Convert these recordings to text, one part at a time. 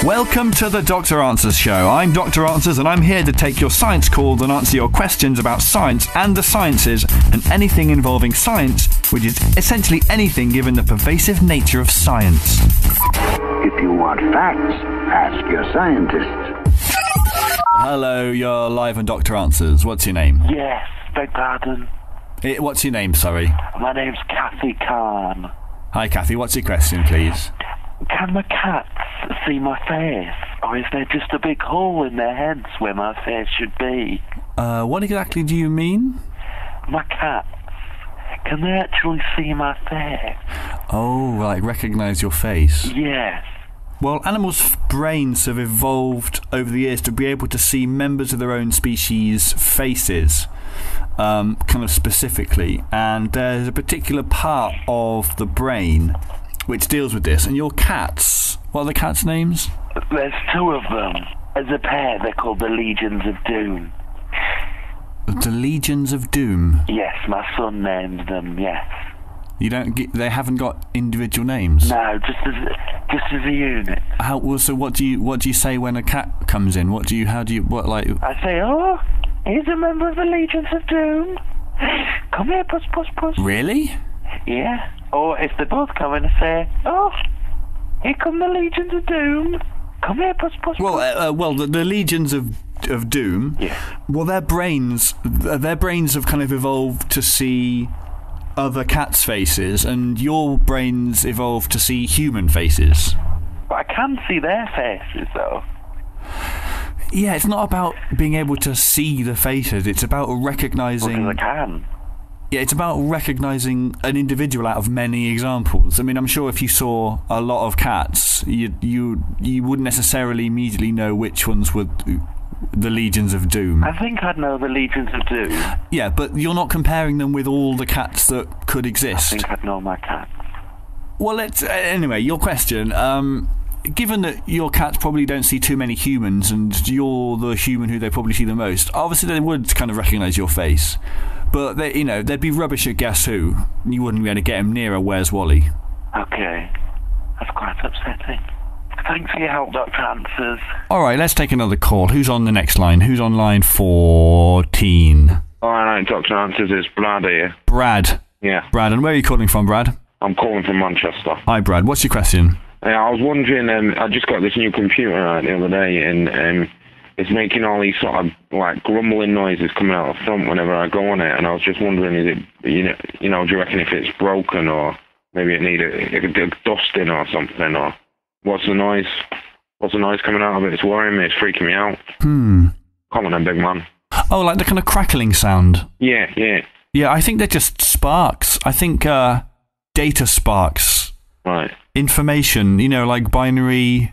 Welcome to the Dr. Answers Show. I'm Dr. Answers and I'm here to take your science calls and answer your questions about science and the sciences and anything involving science, which is essentially anything given the pervasive nature of science. If you want facts, ask your scientist. Hello, you're live on Dr. Answers. What's your name? Yes, beg pardon. What's your name, sorry? My name's Kathy Khan. Hi, Kathy. What's your question, please? Can the cats see my face? Or is there just a big hole in their heads where my face should be? What exactly do you mean? My cats. Can they actually see my face? Oh, like recognise your face? Yes. Well, animals' brains have evolved over the years to be able to see members of their own species' faces, kind of specifically, and there's a particular part of the brain which deals with this. And your cats, what are the cats' names? There's two of them. As a pair, they're called the Legions of Doom. The Legions of Doom? Yes, my son named them, yes. They haven't got individual names? No, just as a unit. So what do you say when a cat comes in? I say, oh, he's a member of the Legions of Doom. Come here, puss, puss, puss. Really? Yeah. Or if they both come in, I say, oh, here come the Legions of Doom. Come here, puss, puss, puss. Well, the Legions of Doom. Yeah. Well, their brains have kind of evolved to see other cats' faces, and your brains evolved to see human faces. But I can see their faces, though. Yeah, it's not about being able to see the faces. It's about recognising. Because I can. Yeah, it's about recognising an individual out of many examples. I mean, I'm sure if you saw a lot of cats, you wouldn't necessarily immediately know which ones were the Legions of Doom. I think I'd know the Legions of Doom. Yeah, but you're not comparing them with all the cats that could exist. I think I'd know my cats. Well, anyway, your question. Given that your cats probably don't see too many humans and you're the human who they probably see the most, obviously they would kind of recognise your face. But they'd be rubbish at Guess Who. You wouldn't be able to get them near a Where's Wally. Okay. That's quite upsetting. Thanks for your help, Dr. Answers. Alright, let's take another call. Who's on the next line? Who's on line 14? Alright, Dr. Answers, it's Brad here. Brad? Yeah. Brad, and where are you calling from, Brad? I'm calling from Manchester. Hi, Brad. What's your question? Yeah, I was wondering, I just got this new computer the other day, and it's making all these sort of, like, grumbling noises coming out the front whenever I go on it, and I was just wondering, is it, do you reckon if it's broken, or maybe it needs a dusting or something, or what's the noise? What's the noise coming out of it? It's worrying me, it's freaking me out. Come on then, big man. Oh, like the kind of crackling sound? Yeah. Yeah, I think they're just sparks. I think data sparks. Right. Information, like binary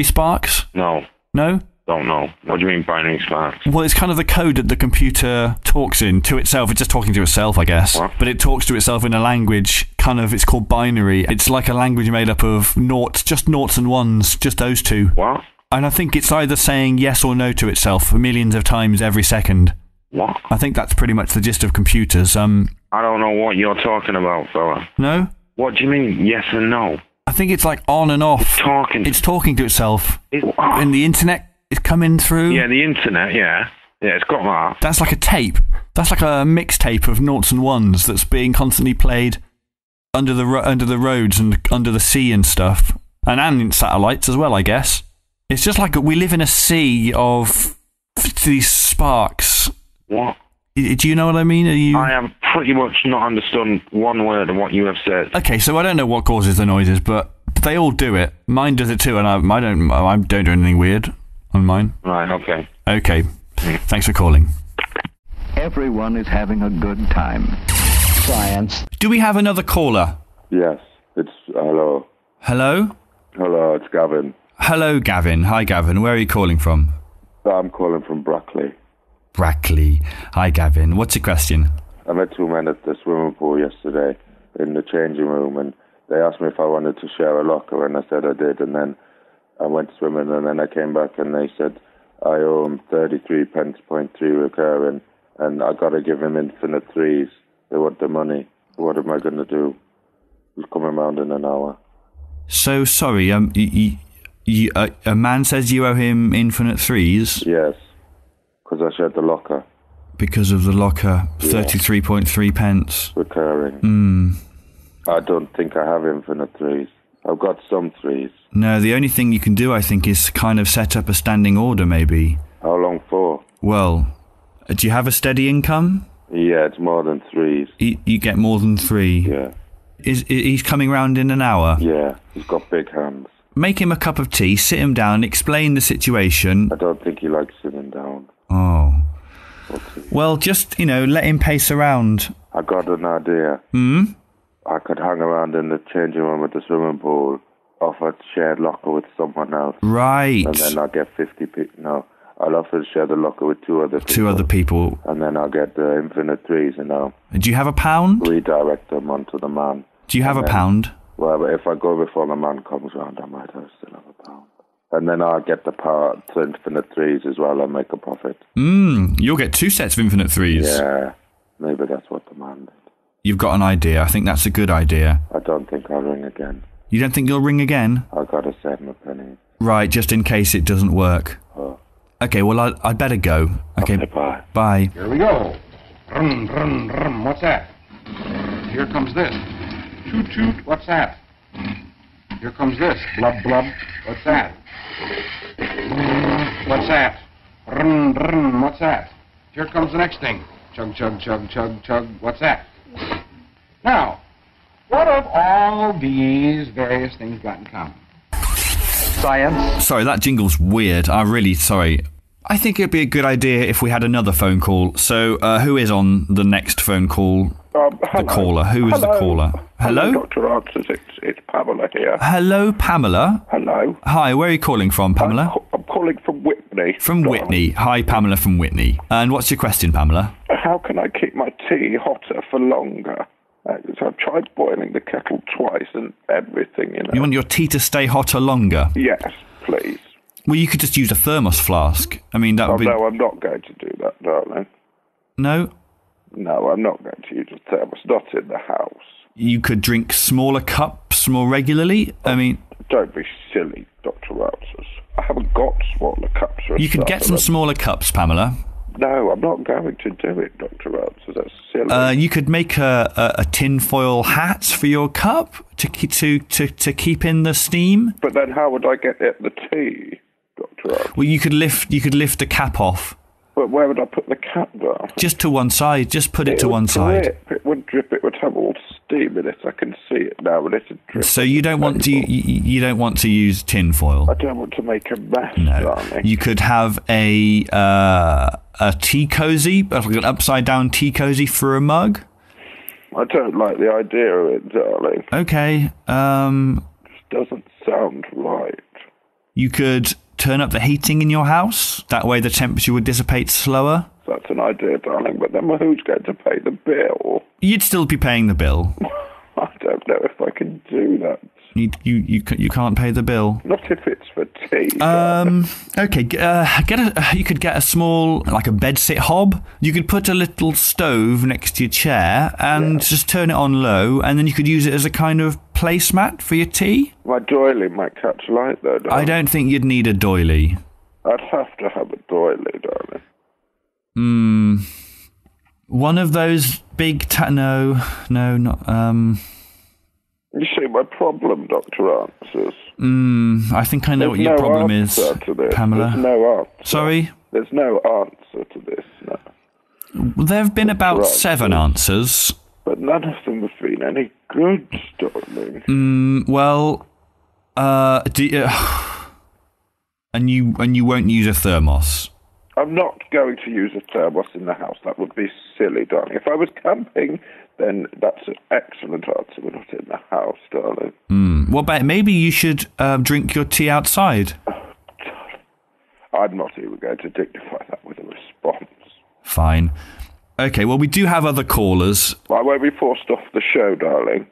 sparks? No. No? Don't know. What do you mean binary sparks? Well, it's kind of the code that the computer talks in to itself. It's just talking to itself, I guess. What? But it talks to itself in a language, it's called binary. It's like a language made up of just noughts and ones, just those two. What? And I think it's either saying yes or no to itself millions of times every second. What? I think that's pretty much the gist of computers. I don't know what you're talking about, fella. No? What do you mean, yes and no? I think it's like on and off. It's talking to itself. And the internet is coming through. Yeah, the internet, yeah. Yeah, it's got that. That's like a tape. That's like a mixtape of noughts and ones that's being constantly played under the roads and under the sea and stuff. And in satellites as well, I guess. It's just like we live in a sea of these sparks. What? Do you know what I mean? I have pretty much not understood one word of what you have said. Okay, so I don't know what causes the noises, but they all do it. Mine does it too, and I don't do anything weird on mine. Right, okay. Okay. Thanks for calling. Everyone is having a good time. Science. Do we have another caller? Yes, it's... Hello. Hello? Hello, it's Gavin. Hello, Gavin. Hi, Gavin. Where are you calling from? I'm calling from Brackley. Brackley. Hi, Gavin. What's your question? I met two men at the swimming pool yesterday in the changing room, and they asked me if I wanted to share a locker, and I said I did, and then I went swimming, and then I came back, and they said I owe them 33 pence, 0.3 recurring, and I got to give him infinite threes. They want the money. What am I going to do? He's coming round in an hour. So, sorry, A man says you owe him infinite threes? Yes, because I shared the locker. Because of the locker, 33.3 pence. Recurring. I don't think I have infinite threes. I've got some threes. No, the only thing you can do, I think, is kind of set up a standing order, maybe. How long for? Well, do you have a steady income? Yeah, it's more than threes. You get more than 3? Yeah. He's coming round in an hour? Yeah, he's got big hands. Make him a cup of tea, sit him down, explain the situation. I don't think he likes sitting down. Oh. Well, just, let him pace around. I got an idea. I could hang around in the changing room at the swimming pool, offer to share locker with someone else. Right. And then I'll get 50 people. No, I'll offer to share the locker with 2 other people. 2 other people. And then I'll get the infinite threes, Do you have a pound? Redirect them onto the man. Do you have a pound? Well, but if I go before the man comes round, I might still have a pound. And then I'll get the power to infinite threes as well and make a profit. You'll get 2 sets of infinite threes. Yeah, maybe that's what the man did. You've got an idea. I think that's a good idea. I don't think I'll ring again. You don't think you'll ring again? I've got to save my penny. Right, just in case it doesn't work. Oh. Okay, well, I'd better go. Okay, bye. Bye. Here we go. Rum, rum, rum. What's that? Here comes this. Toot, toot. What's that? Here comes this. Blub, blub. What's that? What's that? Rum, rum. What's that? Here comes the next thing. Chug, chug, chug, chug, chug. What's that? Now, what have all these various things got in common? Science. Sorry, that jingle's weird. I'm really sorry. I think it'd be a good idea if we had another phone call. So, who is on the next phone call? The caller. Who is the caller? Hello? Dr. Answers, it's Pamela here. Hello, Pamela. Hello. Hi, where are you calling from, Pamela? I'm calling from Whitney. From Whitney. Hi, Pamela from Whitney. And what's your question, Pamela? How can I keep my tea hotter for longer? So I've tried boiling the kettle twice and everything, You want your tea to stay hotter longer? Yes, please. Well, you could just use a thermos flask. I mean, that would be... No, I'm not going to do that, darling. No? No, I'm not going to use a thermos, not in the house. You could drink smaller cups more regularly? I mean... Don't be silly, Dr. Answers. I haven't got smaller cups. You could get some smaller cups, Pamela. No, I'm not going to do it, Dr. Answers. That's silly. You could make a tinfoil hat for your cup to keep in the steam. But then how would I get at the tea, Dr. Answers? Well, you could lift the cap off. But where would I put the cap down? Just to one side. Just put it to one side. It would drip. It would have all steam in it. I can see it now, and it'd drip. So you don't want to use tinfoil. I don't want to make a mess, No. darling. You could have a tea cozy, like an upside down tea cozy for a mug. I don't like the idea of it, darling. Okay. It just doesn't sound right. You could turn up the heating in your house. That way the temperature would dissipate slower. That's an idea, darling. But then who's going to pay the bill? You'd still be paying the bill. I don't know if I can do that. You can't pay the bill. Not if it's for tea. Okay. You could get a small, like a bedsit hob. You could put a little stove next to your chair and just turn it on low, and then you could use it as a kind of placemat for your tea. My doily might catch light, though, darling. I don't think you'd need a doily. I'd have to have a doily, darling. One of those big no, not. You see my problem, Dr. Answers. I think I know what your problem is, Pamela. There's no answer. Sorry? There's no answer to this, no. There have been about 7 answers. But none of them have been any good, darling. Well, and you won't use a thermos. I'm not going to use a thermos in the house. That would be silly, darling. If I was camping, then that's an excellent answer. We're not in the house, darling. Well, but maybe you should drink your tea outside. Oh, darling. I'm not even going to dignify that with a response. Fine. Okay, well, we do have other callers. I won't be forced off the show, darling.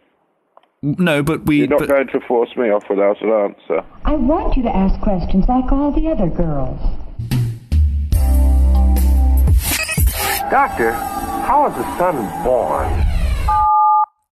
No, but You're not going to force me off without an answer. I want you to ask questions like all the other girls. Doctor, how is the sun born?